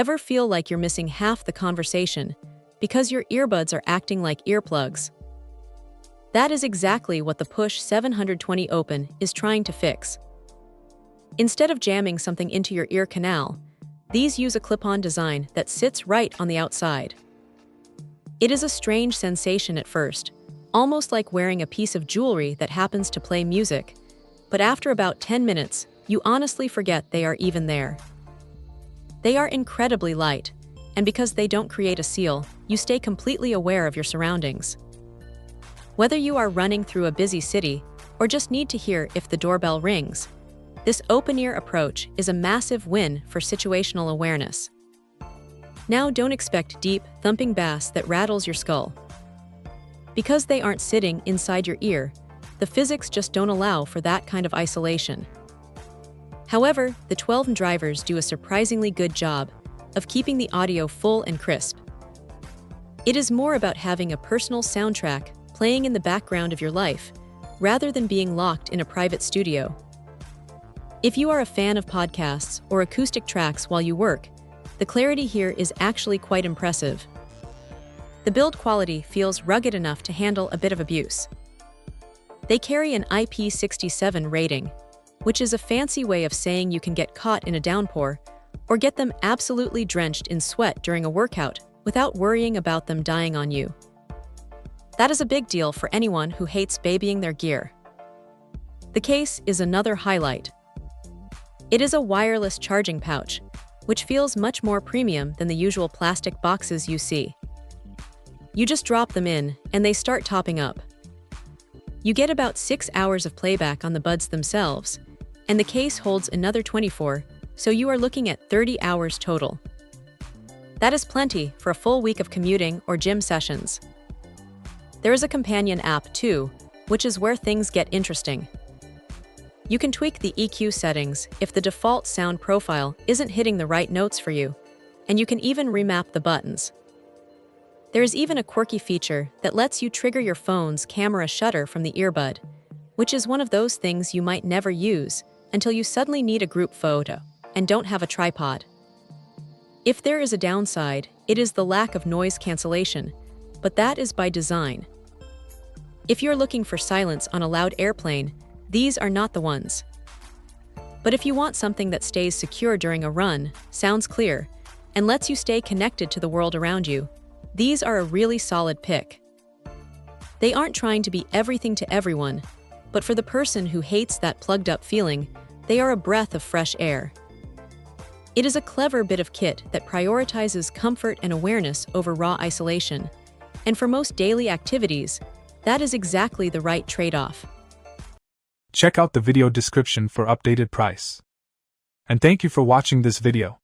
Ever feel like you're missing half the conversation because your earbuds are acting like earplugs? That is exactly what the Push 720 Open is trying to fix. Instead of jamming something into your ear canal, these use a clip-on design that sits right on the outside. It is a strange sensation at first, almost like wearing a piece of jewelry that happens to play music, but after about 10 minutes, you honestly forget they are even there. They are incredibly light, and because they don't create a seal, you stay completely aware of your surroundings. Whether you are running through a busy city or just need to hear if the doorbell rings, this open-ear approach is a massive win for situational awareness. Now don't expect deep, thumping bass that rattles your skull. Because they aren't sitting inside your ear, the physics just don't allow for that kind of isolation. However, the 12 drivers do a surprisingly good job of keeping the audio full and crisp. It is more about having a personal soundtrack playing in the background of your life, rather than being locked in a private studio. If you are a fan of podcasts or acoustic tracks while you work, the clarity here is actually quite impressive. The build quality feels rugged enough to handle a bit of abuse. They carry an IP67 rating, which is a fancy way of saying you can get caught in a downpour or get them absolutely drenched in sweat during a workout without worrying about them dying on you. That is a big deal for anyone who hates babying their gear. The case is another highlight. It is a wireless charging pouch, which feels much more premium than the usual plastic boxes you see. You just drop them in, and they start topping up. You get about 6 hours of playback on the buds themselves, and the case holds another 24, so you are looking at 30 hours total. That is plenty for a full week of commuting or gym sessions. There is a companion app too, which is where things get interesting. You can tweak the EQ settings if the default sound profile isn't hitting the right notes for you, and you can even remap the buttons. There is even a quirky feature that lets you trigger your phone's camera shutter from the earbud, which is one of those things you might never use until you suddenly need a group photo and don't have a tripod. If there is a downside, it is the lack of noise cancellation, but that is by design. If you're looking for silence on a loud airplane, these are not the ones. But if you want something that stays secure during a run, sounds clear, and lets you stay connected to the world around you, these are a really solid pick. They aren't trying to be everything to everyone, but for the person who hates that plugged-up feeling, they are a breath of fresh air. It is a clever bit of kit that prioritizes comfort and awareness over raw isolation, and for most daily activities, that is exactly the right trade-off. Check out the video description for updated price. And thank you for watching this video.